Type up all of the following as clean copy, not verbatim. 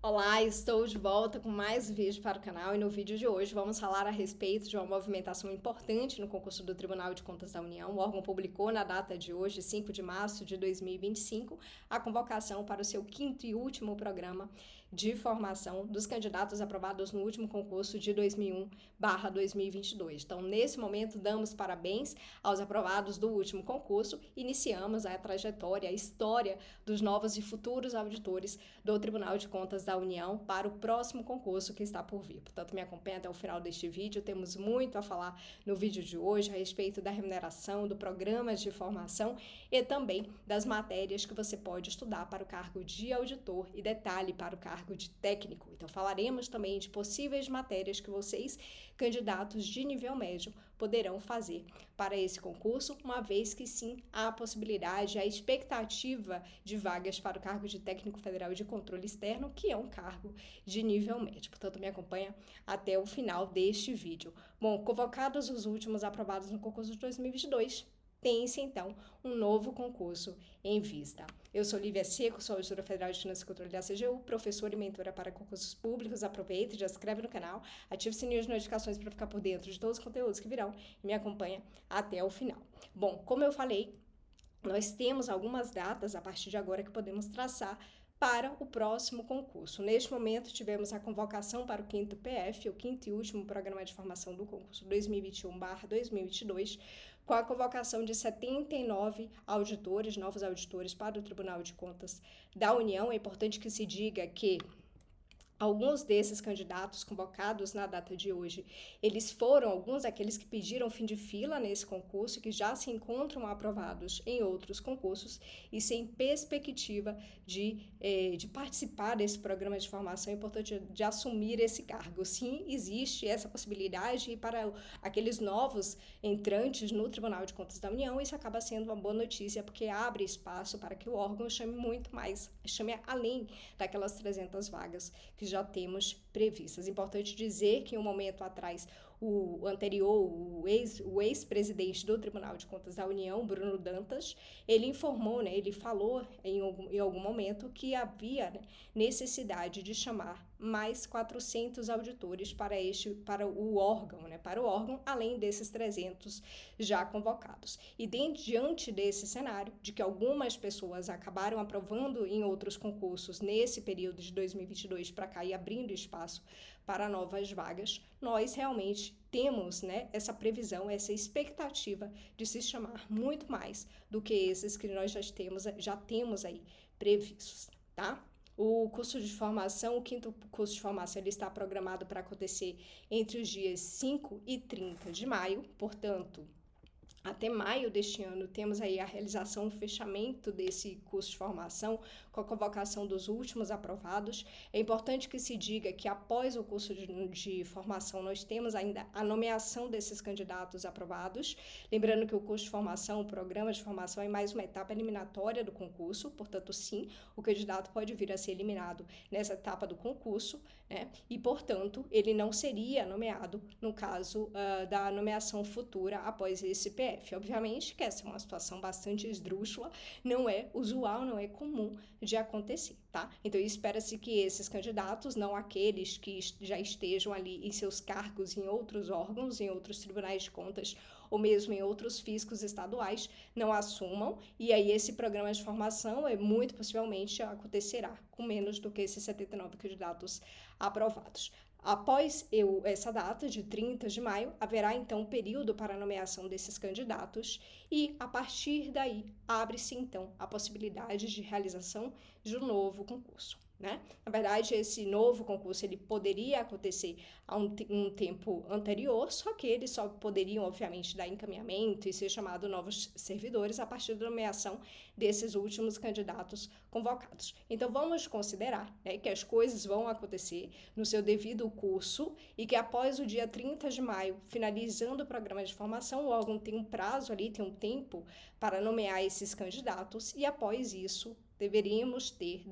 Olá, estou de volta com mais vídeo para o canal e no vídeo de hoje vamos falar a respeito de uma movimentação importante no concurso do Tribunal de Contas da União. O órgão publicou na data de hoje, 5 de março de 2025, a convocação para o seu quinto e último programa de formação dos candidatos aprovados no último concurso de 2001/2022. Então, nesse momento, damos parabéns aos aprovados do último concurso, iniciamos a trajetória, a história dos novos e futuros auditores do Tribunal de Contas da União para o próximo concurso que está por vir. Portanto, me acompanhe até o final deste vídeo. Temos muito a falar no vídeo de hoje a respeito da remuneração, do programa de formação e também das matérias que você pode estudar para o cargo de auditor e detalhe para o cargo de técnico. Então, falaremos também de possíveis matérias que vocês, candidatos de nível médio, poderão fazer para esse concurso, uma vez que sim, há a possibilidade, a expectativa de vagas para o cargo de técnico federal de controle externo, que é um cargo de nível médio. Portanto, me acompanha até o final deste vídeo. Bom, convocados os últimos aprovados no concurso de 2022, tem-se então um novo concurso em vista. Eu sou Lívia Seco, sou auditora federal de Finanças e Controle da CGU, professora e mentora para concursos públicos. Aproveita e já se inscreve no canal, ativa o sininho de notificações para ficar por dentro de todos os conteúdos que virão e me acompanha até o final. Bom, como eu falei, nós temos algumas datas a partir de agora que podemos traçar para o próximo concurso. Neste momento, tivemos a convocação para o 5º PF, o quinto e último programa de formação do concurso 2021/2022, com a convocação de 79 auditores, novos auditores para o Tribunal de Contas da União. É importante que se diga que alguns desses candidatos convocados na data de hoje, eles foram alguns daqueles que pediram fim de fila nesse concurso e que já se encontram aprovados em outros concursos e sem perspectiva de participar desse programa de formação. É importante de assumir esse cargo. Sim, existe essa possibilidade e para aqueles novos entrantes no Tribunal de Contas da União, isso acaba sendo uma boa notícia, porque abre espaço para que o órgão chame muito mais, chame além daquelas 300 vagas que já temos previstas. Importante dizer que um momento atrás, o ex-presidente do Tribunal de Contas da União, Bruno Dantas, ele informou, ele falou em algum momento que havia necessidade de chamar mais 400 auditores para o órgão, além desses 300 já convocados. E diante desse cenário, de que algumas pessoas acabaram aprovando em outros concursos nesse período de 2022 para cá e abrindo espaço para novas vagas, nós realmente temos essa previsão, essa expectativa de se chamar muito mais do que esses que nós já temos aí previstos, tá? O curso de formação, o quinto curso de formação, ele está programado para acontecer entre os dias 5 e 30 de maio, portanto, até maio deste ano, temos aí a realização, o fechamento desse curso de formação com a convocação dos últimos aprovados. É importante que se diga que após o curso de formação, nós temos ainda a nomeação desses candidatos aprovados. Lembrando que o curso de formação, o programa de formação é mais uma etapa eliminatória do concurso, portanto, sim, o candidato pode vir a ser eliminado nessa etapa do concurso, e, portanto, ele não seria nomeado no caso da nomeação futura após esse PF. Obviamente que essa é uma situação bastante esdrúxula, não é usual, não é comum de acontecer, tá? Então, espera-se que esses candidatos, não aqueles que já estejam ali em seus cargos em outros órgãos, em outros tribunais de contas, ou mesmo em outros fiscos estaduais, não assumam, e aí esse programa de formação muito possivelmente acontecerá com menos do que esses 79 candidatos aprovados. Após essa data, de 30 de maio, haverá então um período para a nomeação desses candidatos e, a partir daí, abre-se então a possibilidade de realização de um novo concurso. Na verdade, esse novo concurso ele poderia acontecer a um tempo anterior, só que eles só poderiam, obviamente, dar encaminhamento e ser chamados novos servidores a partir da nomeação desses últimos candidatos convocados. Então, vamos considerar que as coisas vão acontecer no seu devido curso e que após o dia 30 de maio, finalizando o programa de formação, o órgão tem um prazo ali, tem um tempo para nomear esses candidatos e após isso, deveremos ter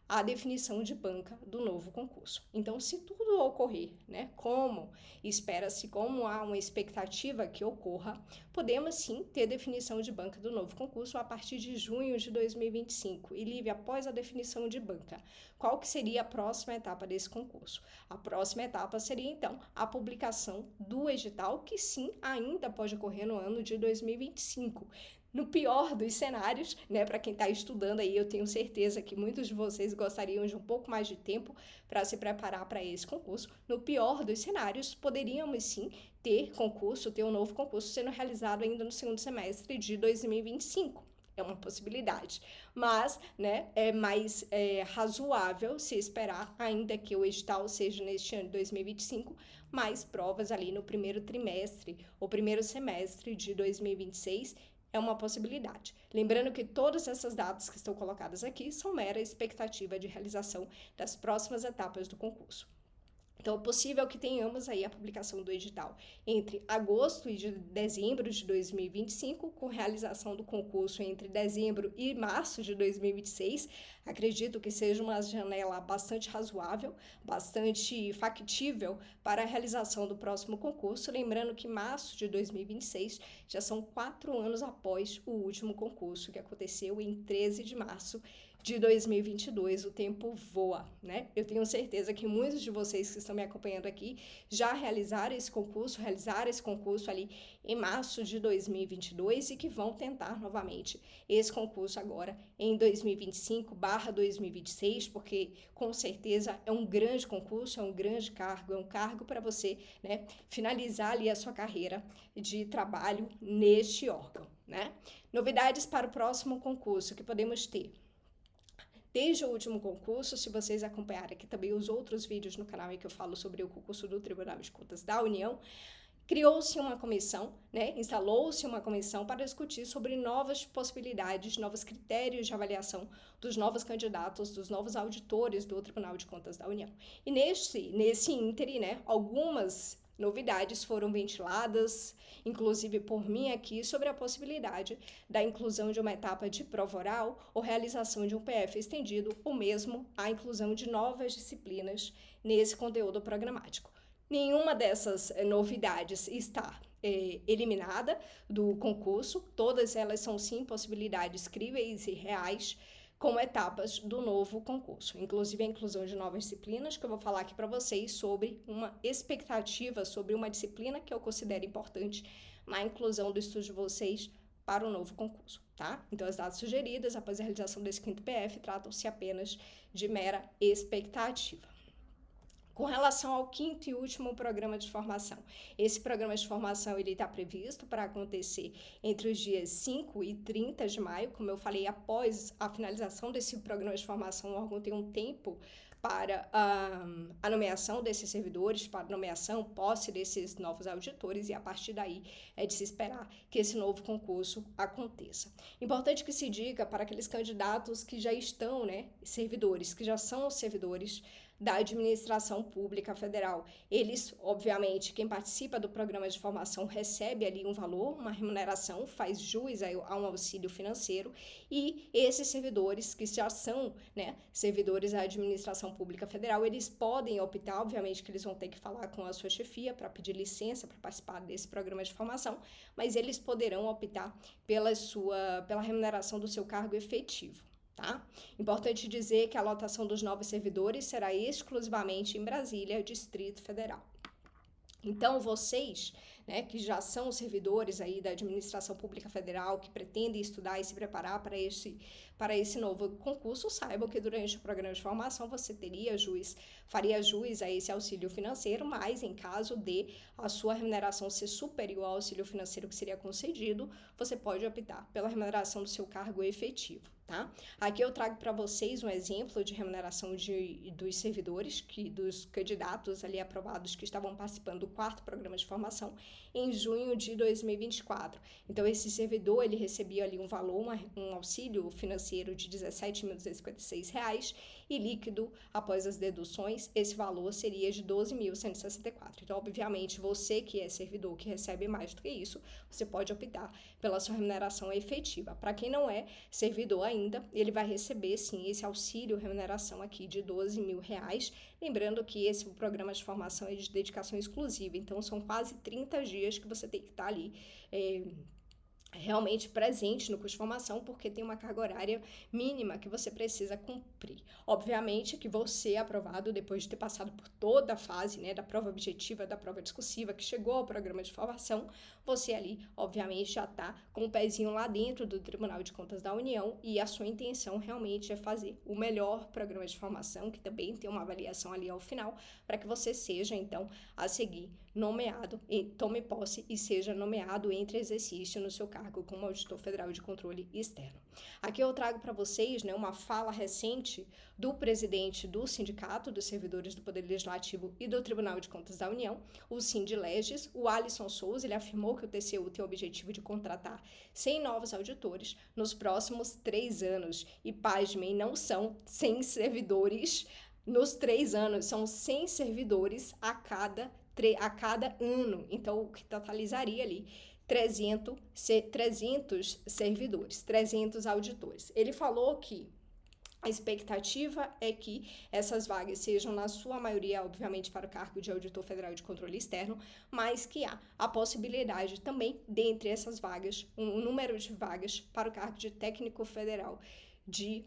a definição de banca do novo concurso. Então, se tudo ocorrer, né, como espera-se, como há uma expectativa que ocorra, podemos sim ter definição de banca do novo concurso a partir de junho de 2025. E, Lívia, após a definição de banca, qual que seria a próxima etapa desse concurso? A próxima etapa seria, então, a publicação do edital, que sim, ainda pode ocorrer no ano de 2025. No pior dos cenários, né, para quem está estudando aí, eu tenho certeza que muitos de vocês gostariam de um pouco mais de tempo para se preparar para esse concurso. No pior dos cenários, poderíamos sim ter um novo concurso sendo realizado ainda no segundo semestre de 2025. É uma possibilidade, mas, né, é mais razoável se esperar, ainda que o edital seja neste ano de 2025, mais provas ali no primeiro trimestre ou primeiro semestre de 2026, é uma possibilidade. Lembrando que todas essas datas que estão colocadas aqui são mera expectativa de realização das próximas etapas do concurso. Então, é possível que tenhamos aí a publicação do edital entre agosto e dezembro de 2025, com realização do concurso entre dezembro e março de 2026. Acredito que seja uma janela bastante razoável, bastante factível para a realização do próximo concurso. Lembrando que março de 2026 já são 4 anos após o último concurso, que aconteceu em 13 de março de 2022, o tempo voa, né? Eu tenho certeza que muitos de vocês que estão me acompanhando aqui já realizaram esse concurso ali em março de 2022 e que vão tentar novamente esse concurso agora em 2025/2026, porque com certeza é um grande concurso, é um grande cargo, é um cargo para você, né, finalizar ali a sua carreira de trabalho neste órgão, né? Novidades para o próximo concurso que podemos ter. Desde o último concurso, se vocês acompanharem aqui também os outros vídeos no canal em que eu falo sobre o concurso do Tribunal de Contas da União, criou-se uma comissão, né, instalou-se uma comissão para discutir sobre novas possibilidades, novos critérios de avaliação dos novos candidatos, dos novos auditores do Tribunal de Contas da União. E nesse ínterim, né, algumas novidades foram ventiladas, inclusive por mim aqui, sobre a possibilidade da inclusão de uma etapa de prova oral ou realização de um PF estendido, ou mesmo a inclusão de novas disciplinas nesse conteúdo programático. Nenhuma dessas novidades está eliminada do concurso, todas elas são sim possibilidades críveis e reais, como etapas do novo concurso, inclusive a inclusão de novas disciplinas, que eu vou falar aqui para vocês sobre uma expectativa, sobre uma disciplina que eu considero importante na inclusão do estudo de vocês para o novo concurso, tá? Então, as datas sugeridas após a realização desse 5º PF tratam-se apenas de mera expectativa. Com relação ao 5º e último programa de formação, esse programa de formação ele está previsto para acontecer entre os dias 5 e 30 de maio, como eu falei, após a finalização desse programa de formação, o órgão tem um tempo para a nomeação desses servidores, para a nomeação, posse desses novos auditores, e a partir daí é de se esperar que esse novo concurso aconteça. Importante que se diga para aqueles candidatos que já estão, né, servidores, que já são servidores da administração pública federal. Eles, obviamente, quem participa do programa de formação recebe ali um valor, uma remuneração, faz jus a um auxílio financeiro, e esses servidores que já são, né, servidores da administração pública federal, eles podem optar, obviamente que eles vão ter que falar com a sua chefia para pedir licença para participar desse programa de formação, mas eles poderão optar pela remuneração do seu cargo efetivo. Tá? Importante dizer que a lotação dos novos servidores será exclusivamente em Brasília, Distrito Federal. Então, vocês, né, que já são servidores aí da administração pública federal, que pretendem estudar e se preparar para esse novo concurso, saibam que durante o programa de formação você faria jus a esse auxílio financeiro, mas em caso de a sua remuneração ser superior ao auxílio financeiro que seria concedido, você pode optar pela remuneração do seu cargo efetivo. Tá? Aqui eu trago para vocês um exemplo de remuneração dos servidores, dos candidatos ali aprovados que estavam participando do 4º programa de formação. em junho de 2024. Então, esse servidor, ele recebia ali um valor, um auxílio financeiro de R$ 17.256 e líquido, após as deduções, esse valor seria de R$ 12.164. Então, obviamente, você que é servidor, que recebe mais do que isso, você pode optar pela sua remuneração efetiva. Para quem não é servidor ainda, ele vai receber, sim, esse auxílio remuneração aqui de R$ 12.000. Lembrando que esse programa de formação é de dedicação exclusiva, então são quase 30 dias que você tem que estar ali realmente presente no curso de formação, porque tem uma carga horária mínima que você precisa cumprir. Obviamente que você, aprovado depois de ter passado por toda a fase, né, da prova objetiva, da prova discursiva, que chegou ao programa de formação, você ali, obviamente, já está com o pezinho lá dentro do Tribunal de Contas da União e a sua intenção realmente é fazer o melhor programa de formação, que também tem uma avaliação ali ao final, para que você seja, então, a seguir nomeado, tome posse e seja nomeado entre exercício no seu cargo como auditor federal de controle externo. Aqui eu trago para vocês, né, uma fala recente do presidente do Sindicato dos Servidores do Poder Legislativo e do Tribunal de Contas da União, o Sindileges, o Alisson Souza. Ele afirmou que o TCU tem o objetivo de contratar 100 novos auditores nos próximos 3 anos. E, pasmem, não são 100 servidores nos 3 anos, são 100 servidores a cada ano. Então, o que totalizaria ali 300 servidores, 300 auditores. Ele falou que a expectativa é que essas vagas sejam, na sua maioria, obviamente, para o cargo de auditor federal de controle externo, mas que há a possibilidade também, dentre essas vagas, um número de vagas para o cargo de técnico federal de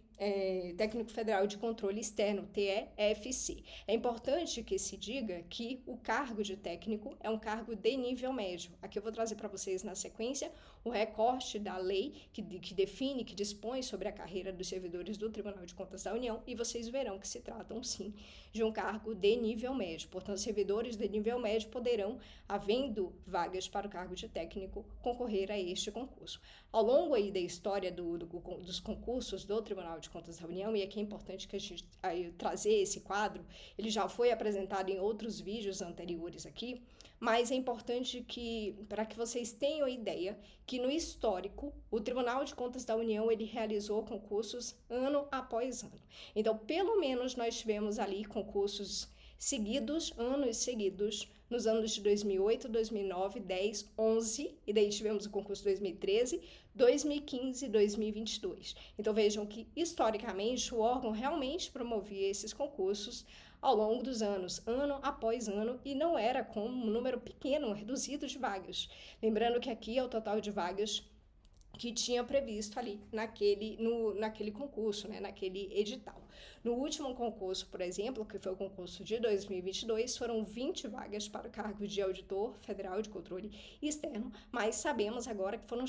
controle externo, TEFC. É importante que se diga que o cargo de técnico é um cargo de nível médio. Aqui eu vou trazer para vocês na sequência o recorte da lei que define, que dispõe sobre a carreira dos servidores do Tribunal de Contas da União, e vocês verão que se tratam, sim, de um cargo de nível médio. Portanto, servidores de nível médio poderão, havendo vagas para o cargo de técnico, concorrer a este concurso. Ao longo aí da história dos concursos do Tribunal de Contas da União, e aqui é importante que a gente trazer esse quadro, ele já foi apresentado em outros vídeos anteriores aqui, mas é importante que, para que vocês tenham ideia, que no histórico, o Tribunal de Contas da União, ele realizou concursos ano após ano. Então, pelo menos nós tivemos ali concursos seguidos, anos seguidos, nos anos de 2008, 2009, 10, 11, e daí tivemos o concurso 2013, 2015 e 2022. Então, vejam que, historicamente, o órgão realmente promovia esses concursos ao longo dos anos, ano após ano, e não era com um número pequeno, reduzido de vagas. Lembrando que aqui é o total de vagas que tinha previsto ali naquele concurso, né, naquele edital. No último concurso, por exemplo, que foi o concurso de 2022, foram 20 vagas para o cargo de auditor federal de controle externo, mas sabemos agora que foram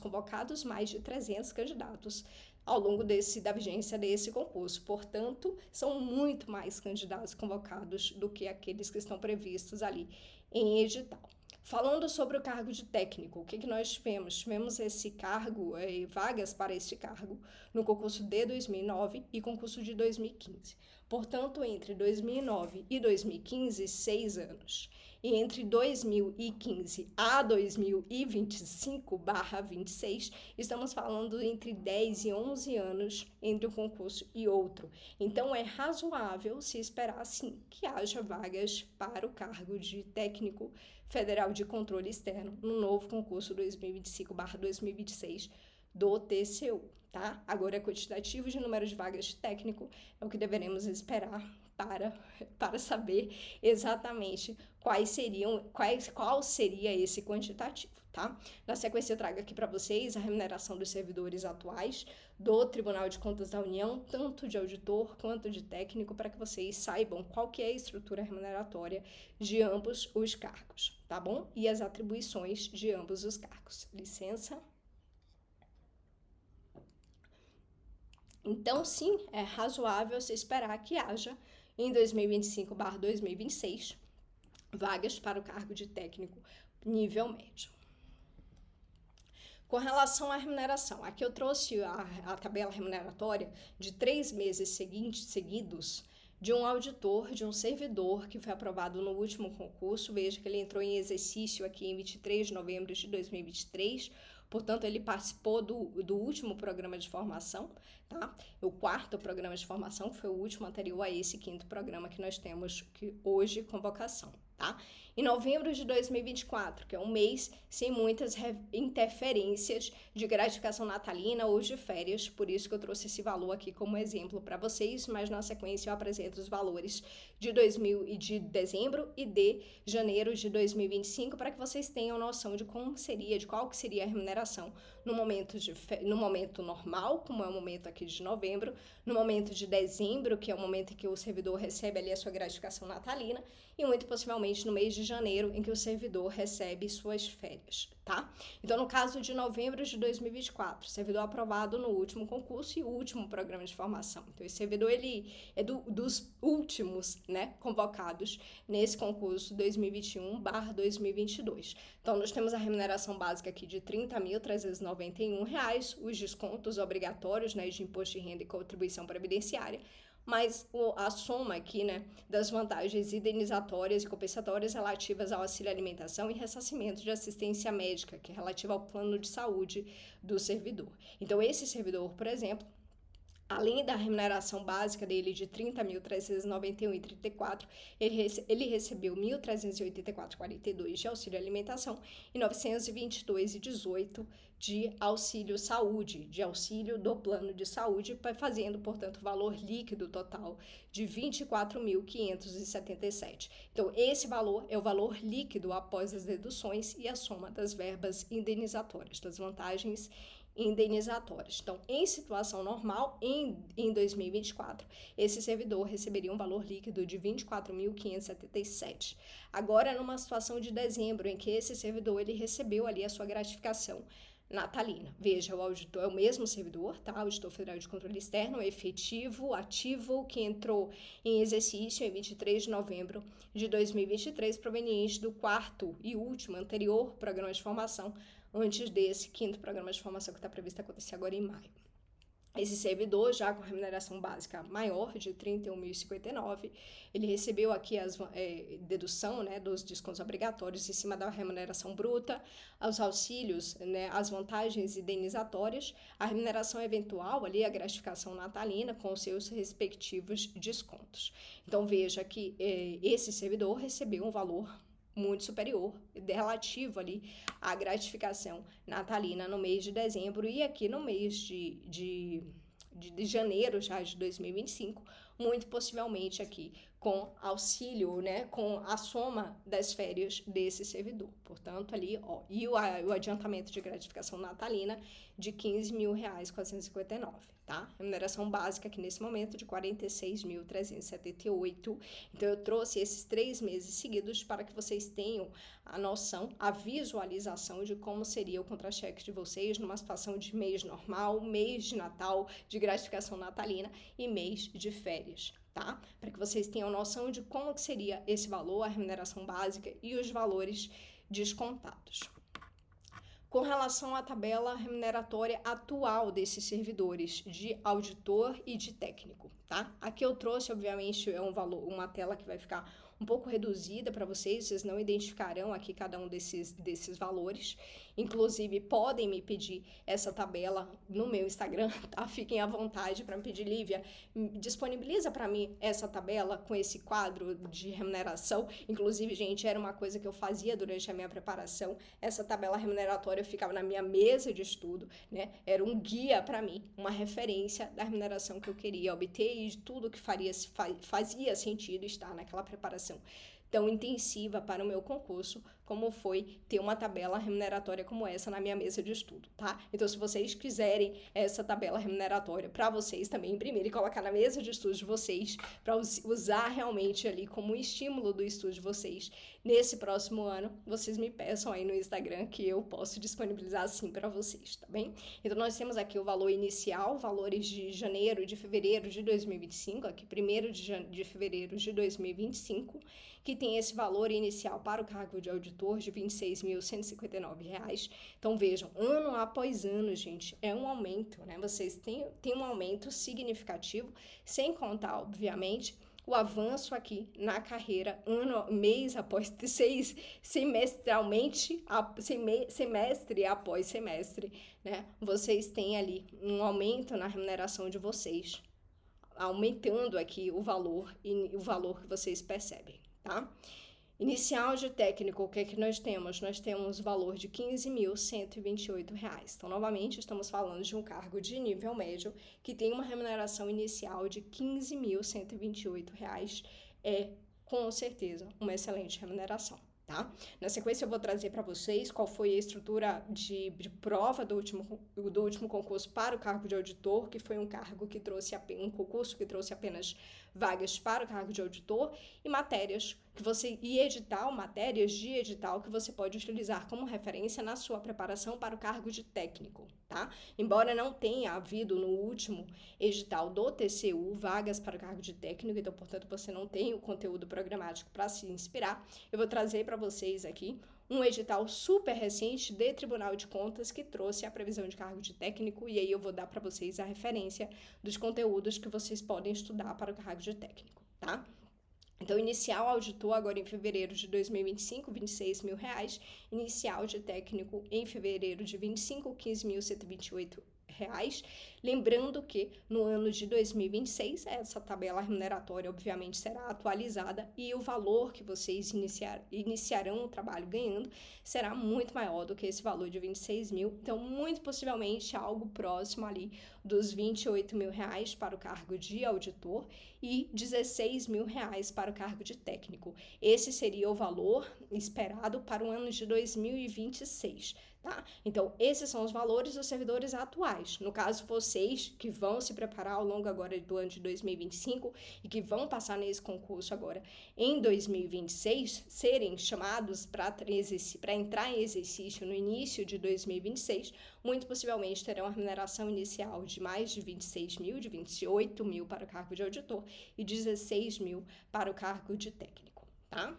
convocados mais de 300 candidatos ao longo da vigência desse concurso. Portanto, são muito mais candidatos convocados do que aqueles que estão previstos ali em edital. Falando sobre o cargo de técnico, o que nós tivemos? Tivemos esse cargo, vagas para esse cargo, no concurso de 2009 e concurso de 2015. Portanto, entre 2009 e 2015, 6 anos. E entre 2015 a 2025/26, estamos falando entre 10 e 11 anos entre um concurso e outro. Então, é razoável se esperar, sim, que haja vagas para o cargo de técnico federal de controle externo no novo concurso 2025/2026 do TCU, tá? Agora, quantitativo de número de vagas de técnico é o que deveremos esperar para saber exatamente qual seria esse quantitativo, tá? Na sequência, eu trago aqui para vocês a remuneração dos servidores atuais do Tribunal de Contas da União, tanto de auditor quanto de técnico, para que vocês saibam qual que é a estrutura remuneratória de ambos os cargos, tá bom? E as atribuições de ambos os cargos. Licença. Então, sim, é razoável se esperar que haja, em 2025/2026, vagas para o cargo de técnico nível médio. Com relação à remuneração, aqui eu trouxe a tabela remuneratória de 3 meses seguidos de um auditor, de um servidor que foi aprovado no último concurso. Veja que ele entrou em exercício aqui em 23 de novembro de 2023, portanto, ele participou do último programa de formação, tá? O quarto programa de formação, que foi o último anterior a esse quinto programa que nós temos hoje, convocação, tá? Em novembro de 2024, que é um mês sem muitas interferências de gratificação natalina ou de férias, por isso que eu trouxe esse valor aqui como exemplo para vocês, mas na sequência eu apresento os valores de dezembro e de janeiro de 2025 para que vocês tenham noção de como seria, de qual que seria a remuneração no momento normal, como é o momento aqui de novembro, no momento de dezembro, que é o momento em que o servidor recebe ali a sua gratificação natalina, e muito possivelmente no mês de janeiro, em que o servidor recebe suas férias, tá? Então, no caso de novembro de 2024, servidor aprovado no último concurso e último programa de formação. Então, esse servidor, ele é dos últimos, né, convocados nesse concurso 2021/2022. Então, nós temos a remuneração básica aqui de R$ 30.391, os descontos obrigatórios, né, de imposto de renda e contribuição previdenciária, mas a soma aqui, né, das vantagens indenizatórias e compensatórias relativas ao auxílio alimentação e ressarcimento de assistência médica, que é relativa ao plano de saúde do servidor. Então, esse servidor, por exemplo, além da remuneração básica dele de R$ 30.391,34, ele recebeu R$ 1.384,42 de auxílio alimentação e R$ 922,18 de auxílio saúde, de auxílio do plano de saúde, fazendo, portanto, valor líquido total de R$ 24.577. Então, esse valor é o valor líquido após as deduções e a soma das verbas indenizatórias, das vantagens indenizatórias. Então, em situação normal, em 2024, esse servidor receberia um valor líquido de R$ 24.577. Agora, numa situação de dezembro, em que esse servidor ele recebeu ali a sua gratificação natalina. Veja, o auditor é o mesmo servidor, tá? O Auditor Federal de Controle Externo, efetivo, ativo, que entrou em exercício em 23 de novembro de 2023, proveniente do quarto e último anterior programa de formação, antes desse quinto programa de formação que está previsto acontecer agora em maio. Esse servidor, já com remuneração básica maior, de R$ 31.059, ele recebeu aqui a dedução, né, dos descontos obrigatórios em cima da remuneração bruta, os auxílios, né, as vantagens indenizatórias, a remuneração eventual, ali, a gratificação natalina, com os seus respectivos descontos. Então, veja que esse servidor recebeu um valor muito superior, relativo ali à gratificação natalina no mês de dezembro e aqui no mês de janeiro já de 2025, muito possivelmente aqui com auxílio, né, com a soma das férias desse servidor. Portanto, ali, ó, e o adiantamento de gratificação natalina de R$ 15.459, tá? Remuneração básica aqui nesse momento de R$ 46.378. Então, eu trouxe esses 3 meses seguidos para que vocês tenham a noção, a visualização de como seria o contra-cheque de vocês numa situação de mês normal, mês de Natal, de gratificação natalina e mês de férias, tá? Para que vocês tenham noção de como que seria esse valor, a remuneração básica e os valores descontados. Com relação à tabela remuneratória atual desses servidores de auditor e de técnico, tá? Aqui eu trouxe, obviamente, uma tela que vai ficar um pouco reduzida para vocês não identificarão aqui cada um desses valores. Inclusive, podem me pedir essa tabela no meu Instagram, tá? Fiquem à vontade para me pedir, Lívia, disponibiliza para mim essa tabela com esse quadro de remuneração. Inclusive, gente, era uma coisa que eu fazia durante a minha preparação. Essa tabela remuneratória ficava na minha mesa de estudo, né? Era um guia para mim, uma referência da remuneração que eu queria obter e de tudo que fazia sentido estar naquela preparação tão intensiva para o meu concurso, como foi ter uma tabela remuneratória como essa na minha mesa de estudo, tá? Então, se vocês quiserem essa tabela remuneratória para vocês também imprimir e colocar na mesa de estudo de vocês, para usar realmente ali como estímulo do estudo de vocês nesse próximo ano, vocês me peçam aí no Instagram que eu posso disponibilizar assim para vocês, tá bem? Então, nós temos aqui o valor inicial, valores de janeiro, de fevereiro de 2025, aqui 1º de fevereiro de 2025, que tem esse valor inicial para o cargo de auditor de R$ 26.159. Então, vejam, ano após ano, gente, é um aumento, né? Vocês têm um aumento significativo, sem contar, obviamente, o avanço aqui na carreira, mês após semestralmente, semestre após semestre, né? Vocês têm ali um aumento na remuneração de vocês, aumentando aqui o valor que vocês percebem, tá? Inicial de técnico, o que é que nós temos? Nós temos o valor de R$ 15.128. Então, novamente, estamos falando de um cargo de nível médio que tem uma remuneração inicial de R$ 15.128. É, com certeza, uma excelente remuneração. Tá? Na sequência, eu vou trazer para vocês qual foi a estrutura de prova do último concurso para o cargo de auditor, que foi um concurso que trouxe apenas vagas para o cargo de auditor, e matérias matérias de edital que você pode utilizar como referência na sua preparação para o cargo de técnico, tá? Embora não tenha havido no último edital do TCU vagas para o cargo de técnico, então, portanto, você não tem o conteúdo programático para se inspirar, eu vou trazer para vocês aqui um edital super recente de Tribunal de Contas que trouxe a previsão de cargo de técnico, e aí eu vou dar para vocês a referência dos conteúdos que vocês podem estudar para o cargo de técnico, tá? Então, inicial auditor agora em fevereiro de 2025, R$ 26 mil. Inicial de técnico em fevereiro de 25, R$ 15.128. Lembrando que no ano de 2026, essa tabela remuneratória obviamente será atualizada e o valor que vocês iniciarão o trabalho ganhando será muito maior do que esse valor de 26 mil. Então, muito possivelmente, algo próximo ali dos 28 mil reais para o cargo de auditor e 16 mil reais para o cargo de técnico. Esse seria o valor esperado para o ano de 2026. Tá? Então, esses são os valores dos servidores atuais. No caso, vocês que vão se preparar ao longo agora do ano de 2025 e que vão passar nesse concurso agora em 2026, serem chamados para entrar em exercício no início de 2026, muito possivelmente terão a remuneração inicial de mais de 26 mil, de 28 mil para o cargo de auditor e 16 mil para o cargo de técnico, tá?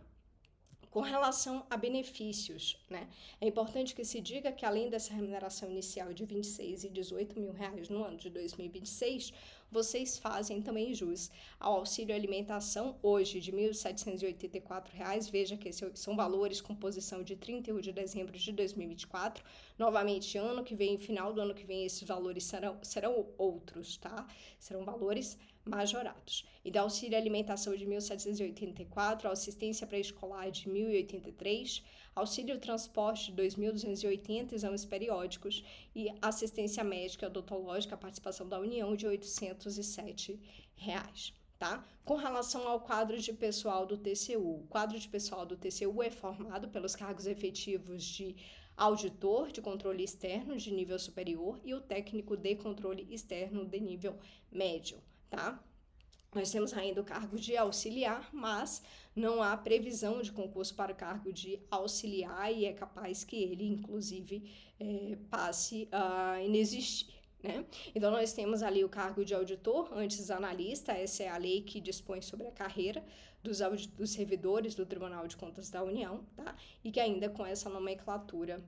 Com relação a benefícios, né? É importante que se diga que além dessa remuneração inicial de 26 e 18 mil reais no ano de 2026, vocês fazem também jus ao auxílio alimentação, hoje de R$ 1.784. Veja que esses são valores com posição de 31 de dezembro de 2024. Novamente, ano que vem, final do ano que vem, esses valores serão outros, tá? Serão valores majorados. E da auxílio alimentação de 1.784, assistência pré-escolar de 1.083, auxílio transporte de 2.280, exames periódicos e assistência médica odontológica, a participação da União de R$ 807. Tá? Com relação ao quadro de pessoal do TCU, o quadro de pessoal do TCU é formado pelos cargos efetivos de auditor de controle externo de nível superior e o técnico de controle externo de nível médio. Tá? Nós temos ainda o cargo de auxiliar, mas não há previsão de concurso para o cargo de auxiliar e é capaz que ele, inclusive, passe a inexistir, né? Então, nós temos ali o cargo de auditor, antes analista, essa é a lei que dispõe sobre a carreira dos servidores do Tribunal de Contas da União, tá? E que ainda com essa nomenclatura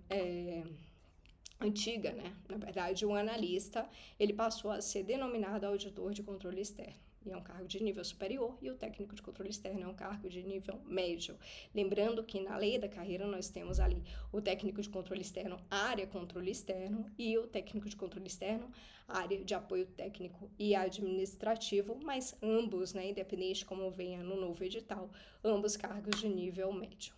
antiga, né? Na verdade, o analista, ele passou a ser denominado auditor de controle externo. E é um cargo de nível superior, e o técnico de controle externo é um cargo de nível médio. Lembrando que na lei da carreira nós temos ali o técnico de controle externo, área controle externo, e o técnico de controle externo, área de apoio técnico e administrativo, mas ambos, né, independente como venha no novo edital, ambos cargos de nível médio.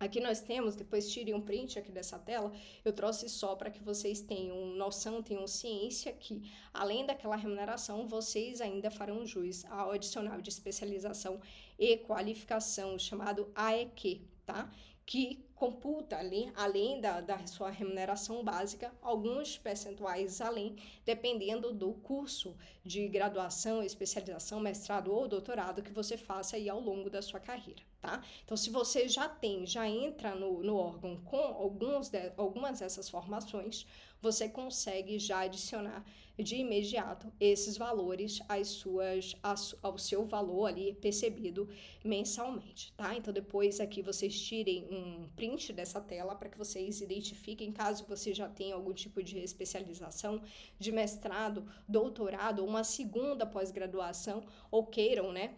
Aqui nós temos, depois tirem um print aqui dessa tela, eu trouxe só para que vocês tenham noção, tenham ciência que, além daquela remuneração, vocês ainda farão jus ao adicional de especialização e qualificação, chamado AEQ, tá? Que computa ali, além da sua remuneração básica, alguns percentuais além, dependendo do curso de graduação, especialização, mestrado ou doutorado que você faça aí ao longo da sua carreira, tá? Então, se você já entra no órgão com algumas dessas formações, você consegue já adicionar de imediato esses valores ao seu valor ali percebido mensalmente, tá? Então depois aqui vocês tirem um print dessa tela para que vocês identifiquem, caso você já tenha algum tipo de especialização, de mestrado, doutorado ou uma segunda pós-graduação, ou queiram, né,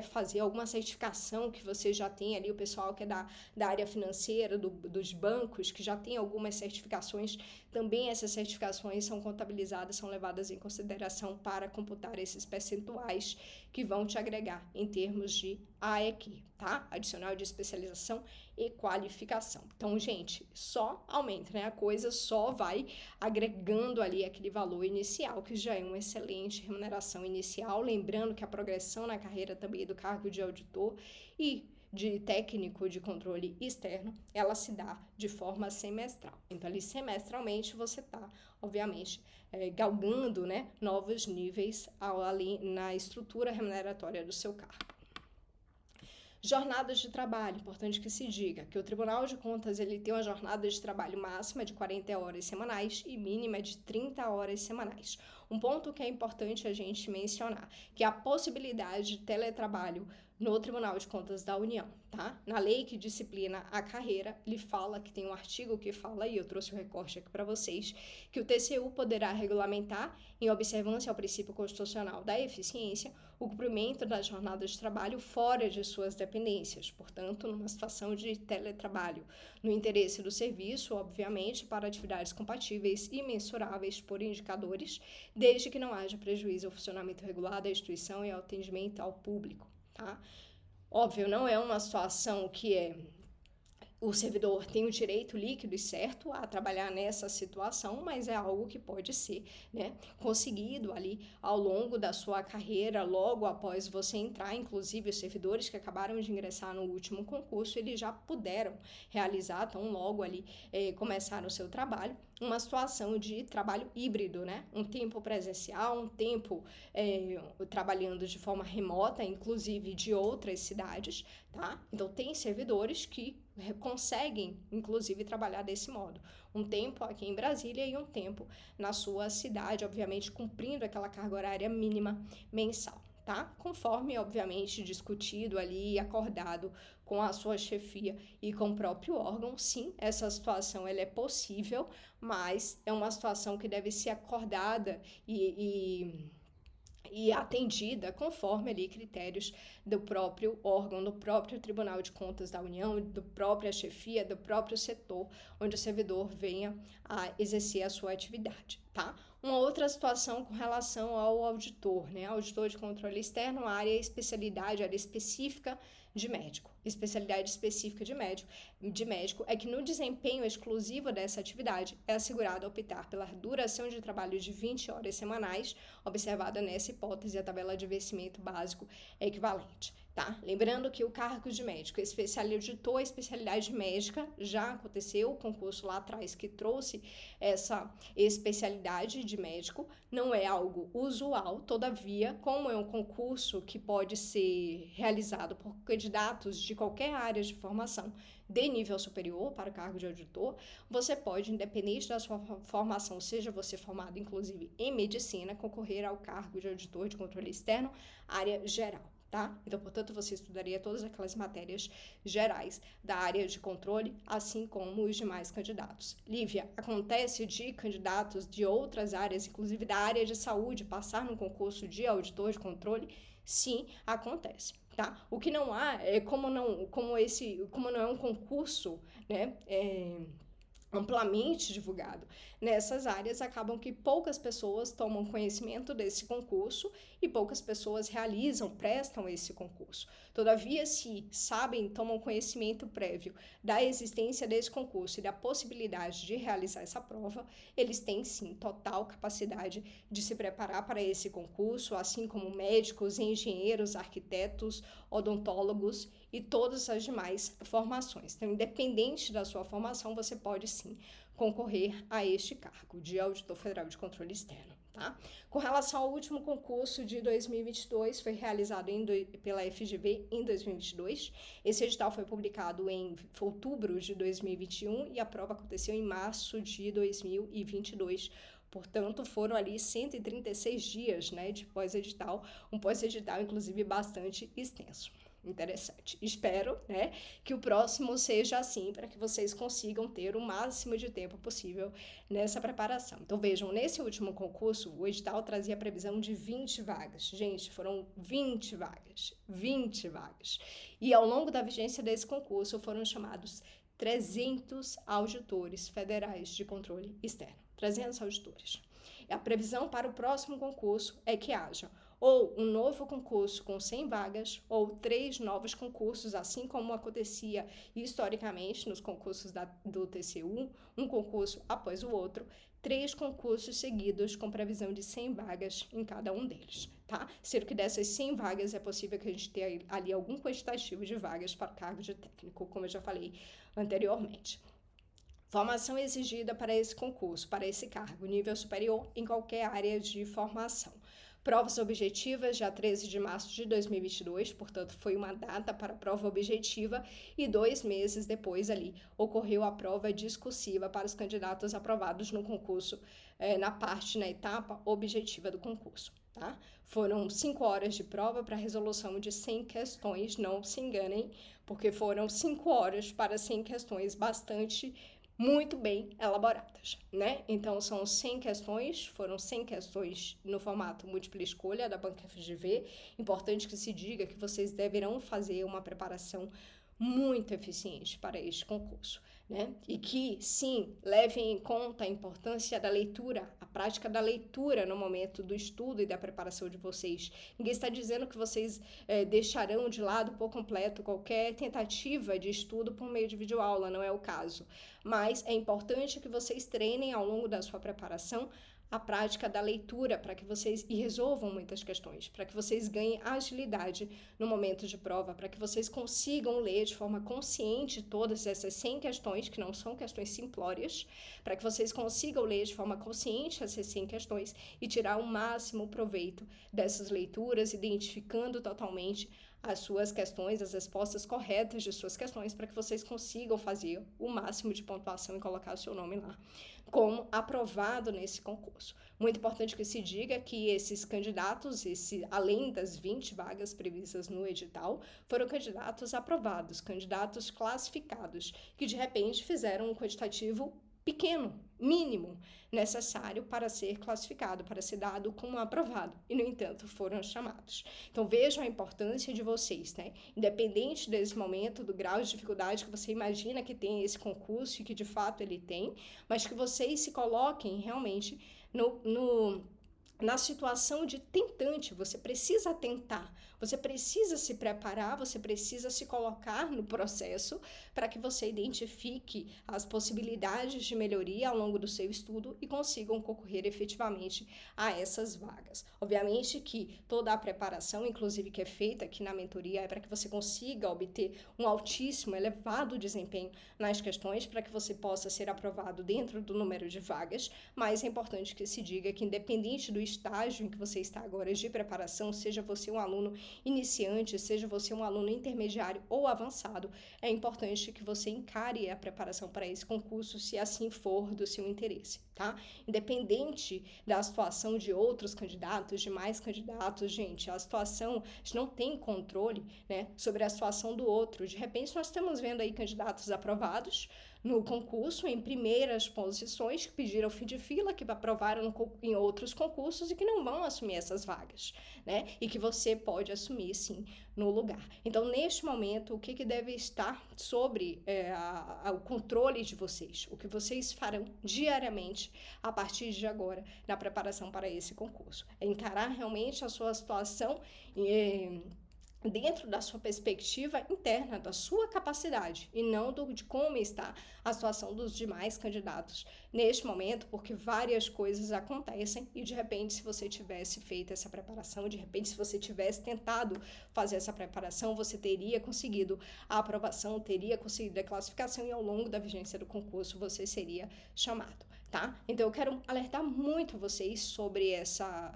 fazer alguma certificação que você já tem ali, o pessoal que é da área financeira, dos bancos, que já tem algumas certificações, também essas certificações são contabilizadas, são levadas em consideração para computar esses percentuais que vão te agregar em termos de AEQ, tá? Adicional de especialização e qualificação. Então, gente, só aumenta, né? A coisa só vai agregando ali aquele valor inicial, que já é uma excelente remuneração inicial. Lembrando que a progressão na carreira também do cargo de auditor e de técnico de controle externo, ela se dá de forma semestral. Então, ali semestralmente você está, obviamente, galgando, né, novos níveis ali na estrutura remuneratória do seu cargo. Jornadas de trabalho, importante que se diga que o Tribunal de Contas ele tem uma jornada de trabalho máxima de 40 horas semanais e mínima de 30 horas semanais. Um ponto que é importante a gente mencionar, que é a possibilidade de teletrabalho no Tribunal de Contas da União, tá? Na lei que disciplina a carreira, ele fala que tem um artigo que fala, e eu trouxe o recorte aqui para vocês, que o TCU poderá regulamentar, em observância ao princípio constitucional da eficiência, o cumprimento da jornada de trabalho fora de suas dependências, portanto, numa situação de teletrabalho, no interesse do serviço, obviamente, para atividades compatíveis e mensuráveis por indicadores, desde que não haja prejuízo ao funcionamento regular da instituição e ao atendimento ao público. Tá? Óbvio, não é uma situação que o servidor tem o direito líquido e certo a trabalhar nessa situação, mas é algo que pode ser, né, conseguido ali ao longo da sua carreira, logo após você entrar. Inclusive, os servidores que acabaram de ingressar no último concurso, eles já puderam realizar, tão logo ali começaram o seu trabalho, uma situação de trabalho híbrido, né? Um tempo presencial, um tempo trabalhando de forma remota, inclusive de outras cidades, tá? Então, tem servidores que conseguem, inclusive, trabalhar desse modo. Um tempo aqui em Brasília e um tempo na sua cidade, obviamente, cumprindo aquela carga horária mínima mensal, tá? Conforme, obviamente, discutido ali e acordado com a sua chefia e com o próprio órgão, sim, essa situação ela é possível, mas é uma situação que deve ser acordada e atendida conforme ali critérios do próprio órgão, do próprio Tribunal de Contas da União, da própria chefia, do próprio setor onde o servidor venha a exercer a sua atividade, tá? Uma outra situação com relação ao auditor, né? Auditor de controle externo, área específica de médico. Especialidade específica de médico é que no desempenho exclusivo dessa atividade é assegurado optar pela duração de trabalho de 20 horas semanais, observada nessa hipótese a tabela de vencimento básico equivalente. Tá? Lembrando que o cargo de médico, auditor a especialidade médica, já aconteceu o concurso lá atrás que trouxe essa especialidade de médico, não é algo usual, todavia, como é um concurso que pode ser realizado por candidatos de qualquer área de formação de nível superior para o cargo de auditor, você pode, independente da sua formação, seja você formado inclusive em medicina, concorrer ao cargo de auditor de controle externo, área geral. Tá? Então, portanto, você estudaria todas aquelas matérias gerais da área de controle, assim como os demais candidatos. Lívia, acontece de candidatos de outras áreas, inclusive da área de saúde, passar no concurso de auditor de controle? Sim, acontece. Tá? O que não há é como não é um concurso, né, amplamente divulgado nessas áreas, acabam que poucas pessoas tomam conhecimento desse concurso e poucas pessoas prestam esse concurso. Todavia, se sabem, tomam conhecimento prévio da existência desse concurso e da possibilidade de realizar essa prova, eles têm sim total capacidade de se preparar para esse concurso, assim como médicos, engenheiros, arquitetos, odontólogos e todas as demais formações. Então, independente da sua formação, você pode sim concorrer a este cargo de Auditor Federal de Controle Externo. tá? Com relação ao último concurso de 2022, foi realizado pela FGV em 2022. Esse edital foi publicado em outubro de 2021 e a prova aconteceu em março de 2022. Portanto, foram ali 136 dias, né, de pós-edital, um pós-edital, inclusive, bastante extenso. Interessante. Espero, né, que o próximo seja assim, para que vocês consigam ter o máximo de tempo possível nessa preparação. Então, vejam, nesse último concurso, o edital trazia a previsão de 20 vagas. Gente, foram 20 vagas. 20 vagas. E ao longo da vigência desse concurso, foram chamados 300 auditores federais de controle externo. 300 auditores. A previsão para o próximo concurso é que haja ou um novo concurso com 100 vagas, ou 3 novos concursos, assim como acontecia historicamente nos concursos do TCU, um concurso após o outro, 3 concursos seguidos com previsão de 100 vagas em cada um deles, tá? Sendo que dessas 100 vagas é possível que a gente tenha ali algum quantitativo de vagas para cargo de técnico, como eu já falei anteriormente. Formação exigida para esse concurso, para esse cargo, nível superior em qualquer área de formação. Provas objetivas, já 13 de março de 2022, portanto, foi uma data para a prova objetiva, e 2 meses depois ali ocorreu a prova discursiva para os candidatos aprovados no concurso, na etapa objetiva do concurso. Tá? Foram 5 horas de prova para resolução de 100 questões, não se enganem, porque foram 5 horas para 100 questões muito bem elaboradas, né? Então, são 100 questões, foram 100 questões no formato múltipla escolha da Banca FGV. Importante que se diga que vocês deverão fazer uma preparação muito eficiente para este concurso, né? E que, sim, levem em conta a importância da leitura, a prática da leitura no momento do estudo e da preparação de vocês. Ninguém está dizendo que vocês deixarão de lado por completo qualquer tentativa de estudo por meio de videoaula, não é o caso. Mas é importante que vocês treinem ao longo da sua preparação a prática da leitura para que vocês resolvam muitas questões, para que vocês ganhem agilidade no momento de prova, para que vocês consigam ler de forma consciente todas essas 100 questões, que não são questões simplórias, para que vocês consigam ler de forma consciente essas 100 questões e tirar o máximo proveito dessas leituras, identificando totalmente as suas questões, as respostas corretas de suas questões, para que vocês consigam fazer o máximo de pontuação e colocar o seu nome lá como aprovado nesse concurso. Muito importante que se diga que esses candidatos, além das 20 vagas previstas no edital, foram candidatos aprovados, candidatos classificados, que de repente fizeram um quantitativo pequeno, mínimo, necessário para ser classificado, para ser dado como aprovado, e, no entanto, foram chamados. Então, vejam a importância de vocês, né? Independente desse momento, do grau de dificuldade que você imagina que tem esse concurso, e que, de fato, ele tem, mas que vocês se coloquem realmente na situação de tentante. Você precisa tentar, você precisa se preparar, você precisa se colocar no processo para que você identifique as possibilidades de melhoria ao longo do seu estudo e consigam concorrer efetivamente a essas vagas. Obviamente que toda a preparação, inclusive que é feita aqui na mentoria, é para que você consiga obter um altíssimo, elevado desempenho nas questões, para que você possa ser aprovado dentro do número de vagas, mas é importante que se diga que, independente do estágio em que você está agora de preparação, seja você um aluno iniciante, seja você um aluno intermediário ou avançado, é importante que você encare a preparação para esse concurso, se assim for do seu interesse, tá? Independente da situação de outros candidatos, de mais candidatos, gente, a situação, a gente não tem controle, né, sobre a situação do outro. De repente, nós estamos vendo aí candidatos aprovados no concurso em primeiras posições, que pediram fim de fila, que aprovaram em outros concursos e que não vão assumir essas vagas, né? E que você pode assumir, sim, no lugar. Então, neste momento, o que deve estar sobre o controle de vocês, o que vocês farão diariamente a partir de agora na preparação para esse concurso? É encarar realmente a sua situação dentro da sua perspectiva interna, da sua capacidade, e não de como está a situação dos demais candidatos neste momento, porque várias coisas acontecem e, de repente, se você tivesse feito essa preparação, de repente, se você tivesse tentado fazer essa preparação, você teria conseguido a aprovação, teria conseguido a classificação e, ao longo da vigência do concurso, você seria chamado. tá? Então eu quero alertar muito vocês sobre essa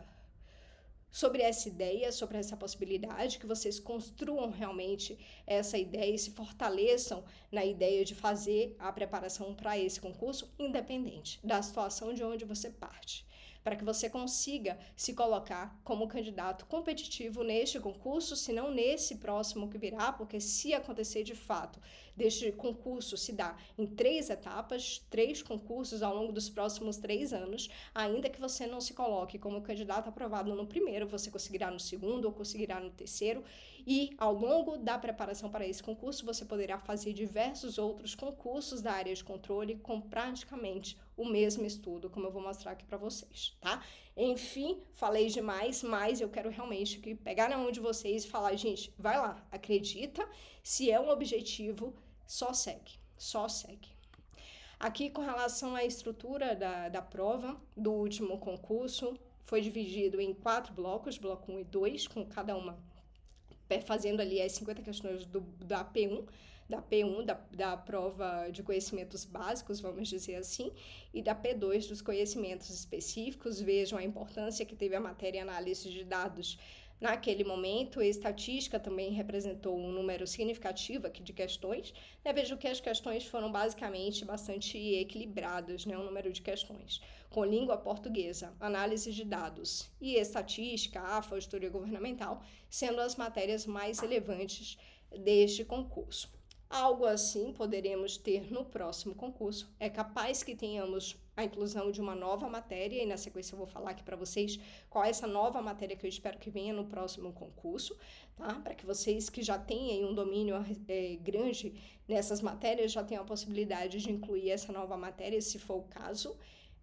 ideia, sobre essa possibilidade, que vocês construam realmente essa ideia e se fortaleçam na ideia de fazer a preparação para esse concurso, independente da situação de onde você parte, para que você consiga se colocar como candidato competitivo neste concurso, se não nesse próximo que virá, porque se acontecer de fato deste concurso se dá em 3 etapas, 3 concursos ao longo dos próximos 3 anos, ainda que você não se coloque como candidato aprovado no primeiro, você conseguirá no segundo ou conseguirá no terceiro, e ao longo da preparação para esse concurso, você poderá fazer diversos outros concursos da área de controle com praticamente o mesmo estudo, como eu vou mostrar aqui para vocês, tá? Enfim, falei demais, mas eu quero realmente pegar na mão de vocês e falar, gente, vai lá, acredita, se é um objetivo, só segue, só segue. Aqui, com relação à estrutura da prova do último concurso, foi dividido em 4 blocos, bloco 1 e 2, com cada uma fazendo ali as 50 questões da P1, da prova de conhecimentos básicos, vamos dizer assim, e da P2 dos conhecimentos específicos. Vejam a importância que teve a matéria análise de dados naquele momento. A estatística também representou um número significativo aqui de questões. Vejo que as questões foram basicamente bastante equilibradas, um número de questões, com língua portuguesa, análise de dados e estatística, AFA, auditoria governamental, sendo as matérias mais relevantes deste concurso. Algo assim poderemos ter no próximo concurso. É capaz que tenhamos a inclusão de uma nova matéria, e na sequência eu vou falar aqui para vocês qual é essa nova matéria que eu espero que venha no próximo concurso, tá? Para que vocês que já tenham um domínio grande nessas matérias já tenham a possibilidade de incluir essa nova matéria, se for o caso.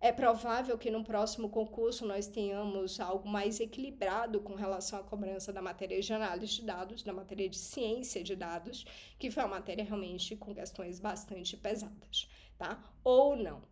É provável que no próximo concurso nós tenhamos algo mais equilibrado com relação à cobrança da matéria de análise de dados, da matéria de ciência de dados, que foi uma matéria realmente com questões bastante pesadas, tá? Ou não.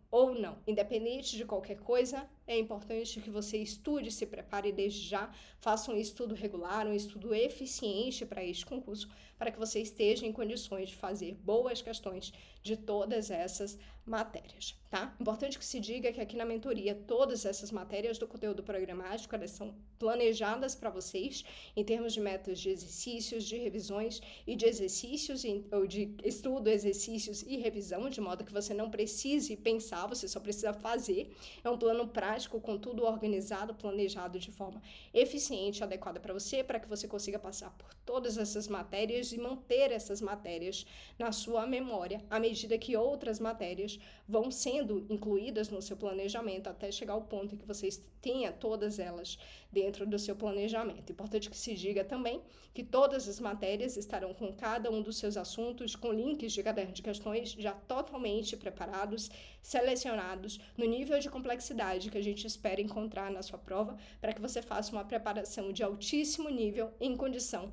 Independente de qualquer coisa, é importante que você estude, se prepare desde já, faça um estudo regular, um estudo eficiente para este concurso, para que você esteja em condições de fazer boas questões de todas essas matérias, tá? Importante que se diga que aqui na mentoria todas essas matérias do conteúdo programático, elas são planejadas para vocês em termos de metas de exercícios, de revisões e de exercícios, ou de estudo, exercícios e revisão, de modo que você não precise pensar, você só precisa fazer. É um plano prático com tudo organizado, planejado de forma eficiente e adequada para você, para que você consiga passar por todas essas matérias e manter essas matérias na sua memória, à medida que outras matérias vão sendo incluídas no seu planejamento, até chegar ao ponto em que vocês tenham todas elas dentro do seu planejamento. Importante que se diga também que todas as matérias estarão com cada um dos seus assuntos, com links de caderno de questões já totalmente preparados, selecionados no nível de complexidade que a gente espera encontrar na sua prova, para que você faça uma preparação de altíssimo nível em condição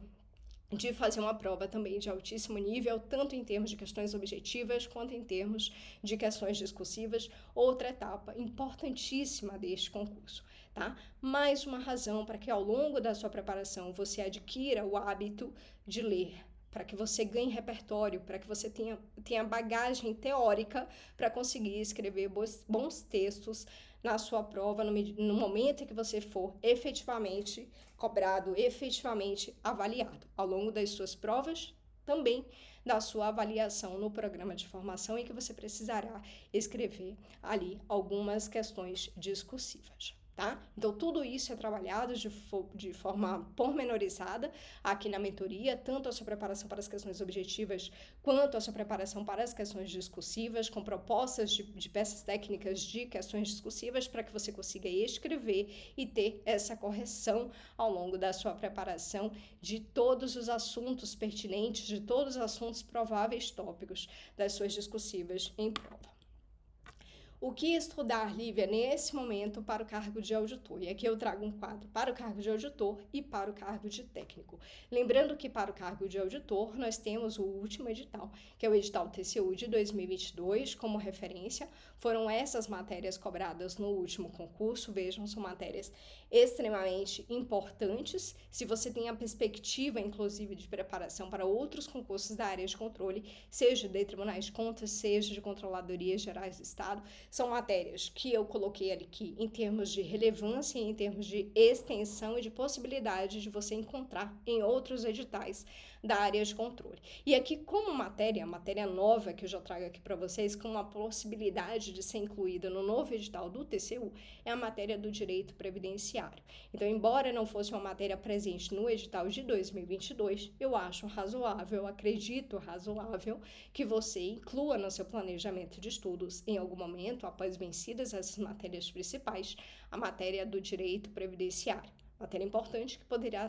de fazer uma prova também de altíssimo nível, tanto em termos de questões objetivas, quanto em termos de questões discursivas, outra etapa importantíssima deste concurso, tá? Mais uma razão para que ao longo da sua preparação você adquira o hábito de ler, para que você ganhe repertório, para que você tenha bagagem teórica para conseguir escrever bons textos na sua prova, no momento em que você for efetivamente cobrado, efetivamente avaliado, ao longo das suas provas, também da sua avaliação no programa de formação, em que você precisará escrever ali algumas questões discursivas. Tá? Então, tudo isso é trabalhado de forma pormenorizada aqui na mentoria, tanto a sua preparação para as questões objetivas, quanto a sua preparação para as questões discursivas, com propostas de peças técnicas de questões discursivas, para que você consiga escrever e ter essa correção ao longo da sua preparação de todos os assuntos pertinentes, de todos os assuntos prováveis tópicos das suas discursivas em prova. O que estudar, Lívia, nesse momento para o cargo de auditor? E aqui eu trago um quadro para o cargo de auditor e para o cargo de técnico. Lembrando que para o cargo de auditor nós temos o último edital, que é o edital TCU de 2022 como referência. Foram essas matérias cobradas no último concurso, vejam, são matérias extremamente importantes. Se você tem a perspectiva, inclusive, de preparação para outros concursos da área de controle, seja de tribunais de contas, seja de controladorias gerais do Estado, são matérias que eu coloquei aqui em termos de relevância, em termos de extensão e de possibilidade de você encontrar em outros editais da área de controle. E aqui, como matéria nova que eu já trago aqui para vocês, com uma possibilidade de ser incluída no novo edital do TCU, é a matéria do direito previdenciário. Então, embora não fosse uma matéria presente no edital de 2022, eu acho razoável, acredito razoável, que você inclua no seu planejamento de estudos, em algum momento, após vencidas essas matérias principais, a matéria do direito previdenciário. Matéria importante que poderá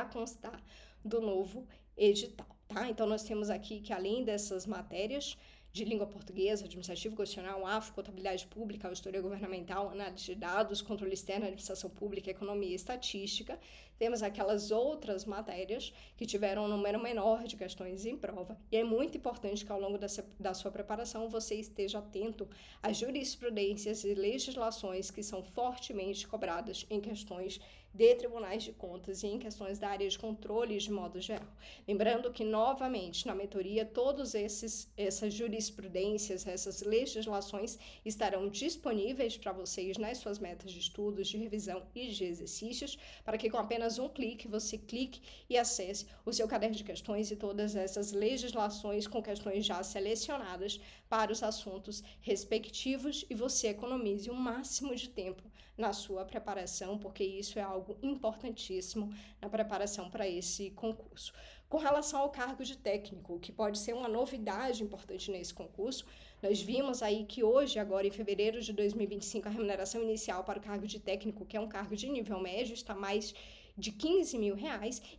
constar do novo edital, tá? Então, nós temos aqui que, além dessas matérias de língua portuguesa, administrativo, constitucional, AFO, contabilidade pública, auditoria governamental, análise de dados, controle externo, administração pública, economia e estatística, temos aquelas outras matérias que tiveram um número menor de questões em prova. E é muito importante que, ao longo da sua preparação, você esteja atento às jurisprudências e legislações que são fortemente cobradas em questões de tribunais de contas e em questões da área de controle de modo geral. Lembrando que, novamente, na mentoria, todas essas jurisprudências, essas legislações estarão disponíveis para vocês nas suas metas de estudos, de revisão e de exercícios, para que com apenas um clique, você clique e acesse o seu caderno de questões e todas essas legislações com questões já selecionadas para os assuntos respectivos e você economize o máximo de tempo na sua preparação, porque isso é algo importantíssimo na preparação para esse concurso. Com relação ao cargo de técnico, que pode ser uma novidade importante nesse concurso, nós vimos aí que hoje, agora em fevereiro de 2025, a remuneração inicial para o cargo de técnico, que é um cargo de nível médio, está mais de R$15 mil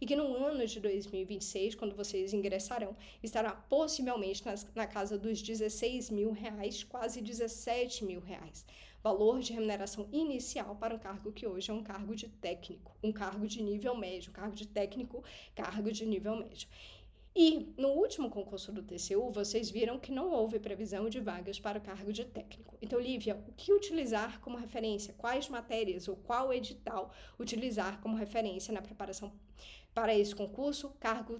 e que no ano de 2026, quando vocês ingressarão, estará possivelmente na casa dos R$16 mil, quase R$17 mil. Valor de remuneração inicial para um cargo que hoje é um cargo de técnico, um cargo de nível médio, cargo de técnico, cargo de nível médio. E no último concurso do TCU, vocês viram que não houve previsão de vagas para o cargo de técnico. Então, Lívia, o que utilizar como referência? Quais matérias ou qual edital utilizar como referência na preparação para esse concurso? Cargo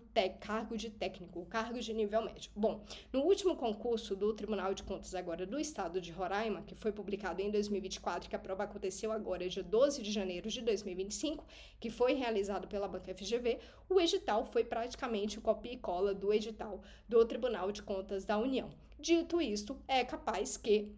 de técnico, cargo de nível médio. Bom, no último concurso do Tribunal de Contas agora do Estado de Roraima, que foi publicado em 2024, que a prova aconteceu agora dia 12 de janeiro de 2025, que foi realizado pela Banca FGV, o edital foi praticamente copia e cola do edital do Tribunal de Contas da União. Dito isto, é capaz que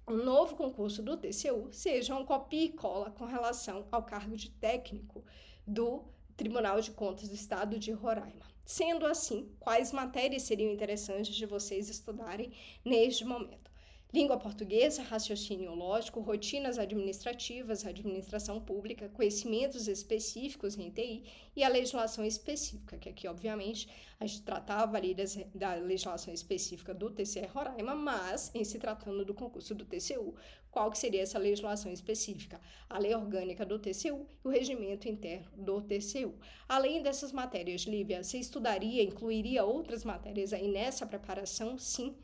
o novo concurso do TCU seja um copia e cola com relação ao cargo de técnico do Tribunal de Contas do Estado de Roraima. Sendo assim, quais matérias seriam interessantes de vocês estudarem neste momento? Língua portuguesa, raciocínio lógico, rotinas administrativas, administração pública, conhecimentos específicos em TI e a legislação específica, que aqui, obviamente, a gente tratava ali da legislação específica do TCE Roraima, mas, em se tratando do concurso do TCU, qual que seria essa legislação específica? A lei orgânica do TCU e o regimento interno do TCU. Além dessas matérias, Lívia, você incluiria outras matérias aí nessa preparação? Sim.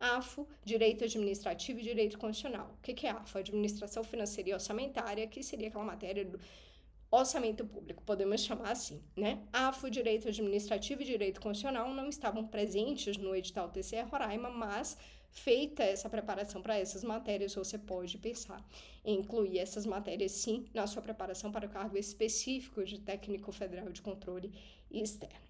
AFO, Direito Administrativo e Direito Constitucional. O que é AFO? Administração Financeira e Orçamentária, que seria aquela matéria do orçamento público, podemos chamar assim, né? AFO, Direito Administrativo e Direito Constitucional não estavam presentes no edital TCE Roraima, mas feita essa preparação para essas matérias, você pode pensar em incluir essas matérias, sim, na sua preparação para o cargo específico de técnico federal de controle externo.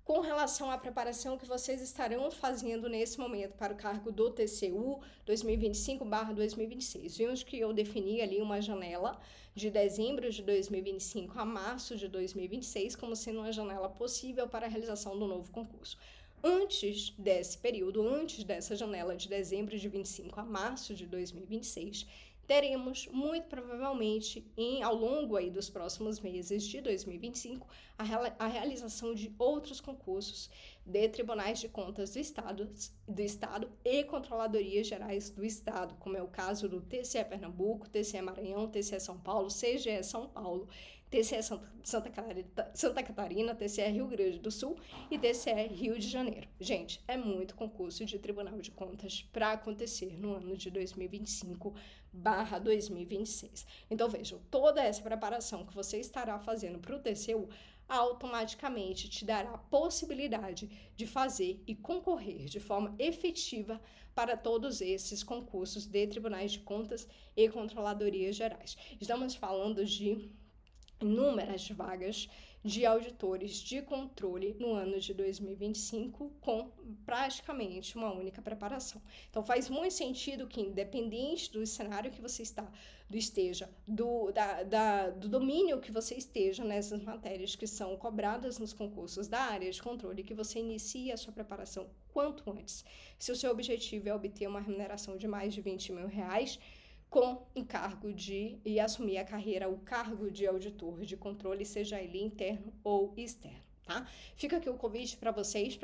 Com relação à preparação que vocês estarão fazendo nesse momento para o cargo do TCU 2025/2026. Vimos que eu defini ali uma janela de dezembro de 2025 a março de 2026 como sendo uma janela possível para a realização do novo concurso. Antes desse período, antes dessa janela de dezembro de 25 a março de 2026, teremos, muito provavelmente, ao longo aí dos próximos meses de 2025, a realização de outros concursos de tribunais de contas do Estado e controladorias gerais do Estado, como é o caso do TCE Pernambuco, TCE Maranhão, TCE São Paulo, CGE São Paulo, TCE Santa Catarina, TCE Rio Grande do Sul e TCE Rio de Janeiro. Gente, é muito concurso de Tribunal de Contas para acontecer no ano de 2025/2026. Então, vejam, toda essa preparação que você estará fazendo para o TCU automaticamente te dará a possibilidade de fazer e concorrer de forma efetiva para todos esses concursos de tribunais de contas e controladorias gerais. Estamos falando de inúmeras vagas de auditores de controle no ano de 2025 com praticamente uma única preparação. Então faz muito sentido que, independente do cenário que você esteja, do domínio que você esteja nessas matérias que são cobradas nos concursos da área de controle, que você inicie a sua preparação quanto antes. Se o seu objetivo é obter uma remuneração de mais de R$20 mil, com o cargo e assumir a carreira, o cargo de auditor de controle, seja ele interno ou externo, tá? Fica aqui o convite para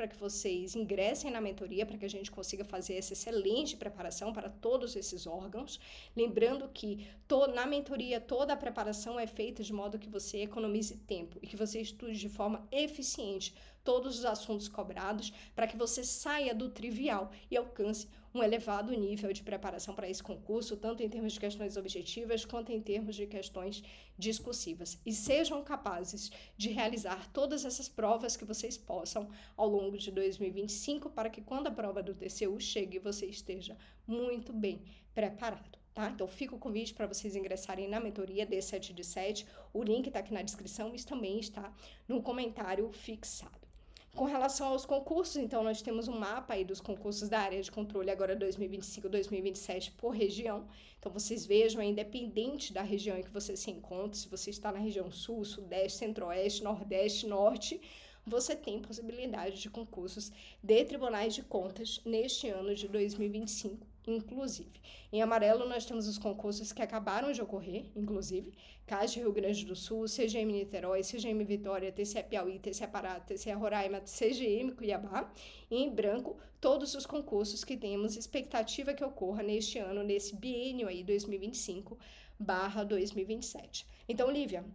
que vocês ingressem na mentoria, para que a gente consiga fazer essa excelente preparação para todos esses órgãos. Lembrando que na mentoria toda a preparação é feita de modo que você economize tempo e que você estude de forma eficiente todos os assuntos cobrados, para que você saia do trivial e alcance um elevado nível de preparação para esse concurso, tanto em termos de questões objetivas, quanto em termos de questões discursivas. E sejam capazes de realizar todas essas provas que vocês possam ao longo de 2025, para que quando a prova do TCU chegue, você esteja muito bem preparado. Tá? Então, fica o convite para vocês ingressarem na mentoria D7 de 7. O link está aqui na descrição, mas também está no comentário fixado. Com relação aos concursos, então, nós temos um mapa aí dos concursos da área de controle agora 2025-2027 por região. Então, vocês vejam, independente da região em que você se encontra, se você está na região sul, sudeste, centro-oeste, nordeste, norte, você tem possibilidade de concursos de tribunais de contas neste ano de 2025, inclusive. Em amarelo, nós temos os concursos que acabaram de ocorrer, inclusive, CAS de Rio Grande do Sul, CGM Niterói, CGM Vitória, TCE Piauí, TCE Pará, TCE Roraima, CGM Cuiabá. E em branco, todos os concursos que temos expectativa que ocorra neste ano, nesse biênio aí 2025/2027. Então, Lívia,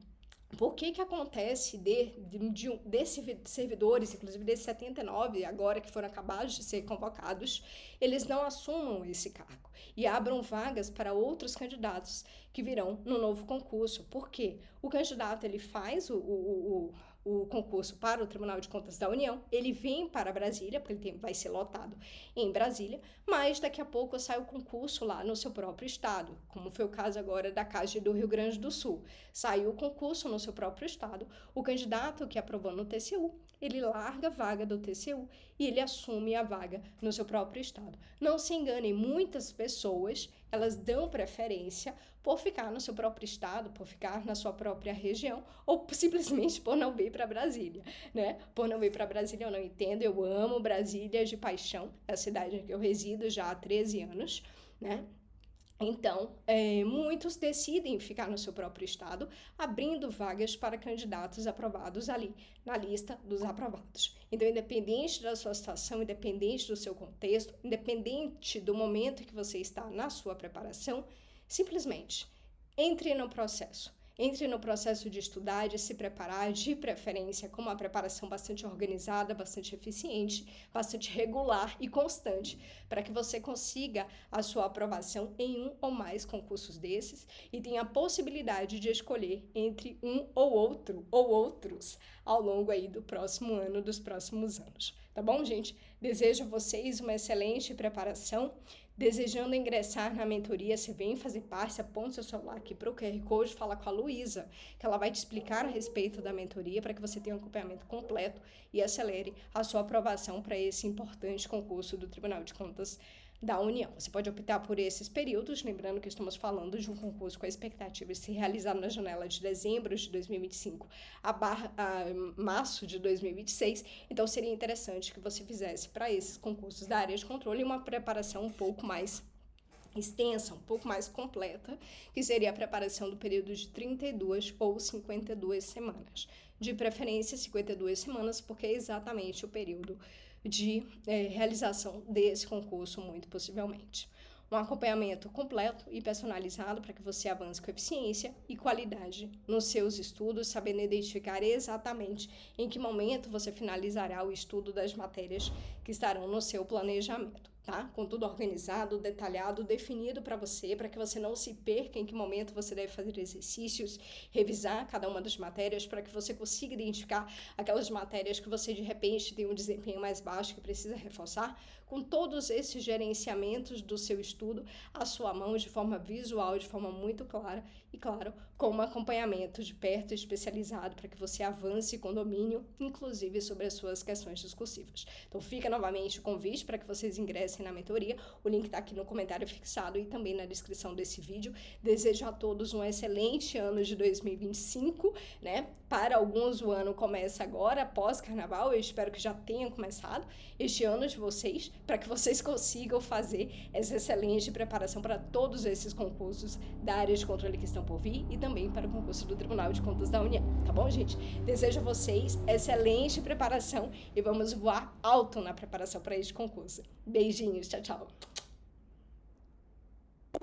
por que acontece desses servidores, inclusive desses 79 agora que foram acabados de ser convocados, eles não assumam esse cargo e abram vagas para outros candidatos que virão no novo concurso? Por quê? O candidato ele faz o concurso para o Tribunal de Contas da União, ele vem para Brasília, porque ele vai ser lotado em Brasília, mas daqui a pouco sai o concurso lá no seu próprio estado, como foi o caso agora da CAS do Rio Grande do Sul. Saiu o concurso no seu próprio estado, o candidato que aprovou no TCU, ele larga a vaga do TCU e ele assume a vaga no seu próprio estado. Não se enganem, muitas pessoas, elas dão preferência por ficar no seu próprio estado, por ficar na sua própria região, ou simplesmente por não vir para Brasília, né? Por não vir para Brasília, eu não entendo, eu amo Brasília de paixão, é a cidade em que eu resido já há 13 anos, né? Então, muitos decidem ficar no seu próprio estado, abrindo vagas para candidatos aprovados ali na lista dos aprovados. Então, independente da sua situação, independente do seu contexto, independente do momento que você está na sua preparação, simplesmente entre no processo. Entre no processo de estudar, de se preparar, de preferência com uma preparação bastante organizada, bastante eficiente, bastante regular e constante, para que você consiga a sua aprovação em um ou mais concursos desses e tenha a possibilidade de escolher entre um ou outro ou outros ao longo aí do próximo ano, dos próximos anos. Tá bom, gente? Desejo a vocês uma excelente preparação. Desejando ingressar na mentoria, você vem fazer parte, aponta seu celular aqui para o QR Code, fala com a Luísa, que ela vai te explicar a respeito da mentoria para que você tenha um acompanhamento completo e acelere a sua aprovação para esse importante concurso do Tribunal de Contas da União. Você pode optar por esses períodos, lembrando que estamos falando de um concurso com a expectativa de se realizar na janela de dezembro de 2025 a março de 2026, então seria interessante que você fizesse para esses concursos da área de controle uma preparação um pouco mais extensa, um pouco mais completa, que seria a preparação do período de 32 ou 52 semanas. De preferência, 52 semanas, porque é exatamente o período de realização desse concurso, muito possivelmente. Um acompanhamento completo e personalizado para que você avance com eficiência e qualidade nos seus estudos, sabendo identificar exatamente em que momento você finalizará o estudo das matérias que estarão no seu planejamento. Tá? Com tudo organizado, detalhado, definido para que você não se perca em que momento você deve fazer exercícios, revisar cada uma das matérias para que você consiga identificar aquelas matérias que você de repente tem um desempenho mais baixo que precisa reforçar, com todos esses gerenciamentos do seu estudo à sua mão de forma visual, de forma muito clara e, claro, com um acompanhamento de perto especializado para que você avance com domínio, inclusive sobre as suas questões discursivas. Então fica novamente o convite para que vocês ingressem na mentoria, o link está aqui no comentário fixado e também na descrição desse vídeo. Desejo a todos um excelente ano de 2025, né? Para alguns o ano começa agora, pós-carnaval, eu espero que já tenha começado este ano de vocês, para que vocês consigam fazer essa excelente preparação para todos esses concursos da área de controle que estão por vir e também para o concurso do Tribunal de Contas da União, tá bom, gente? Desejo a vocês excelente preparação e vamos voar alto na preparação para este concurso. Beijinhos, tchau, tchau!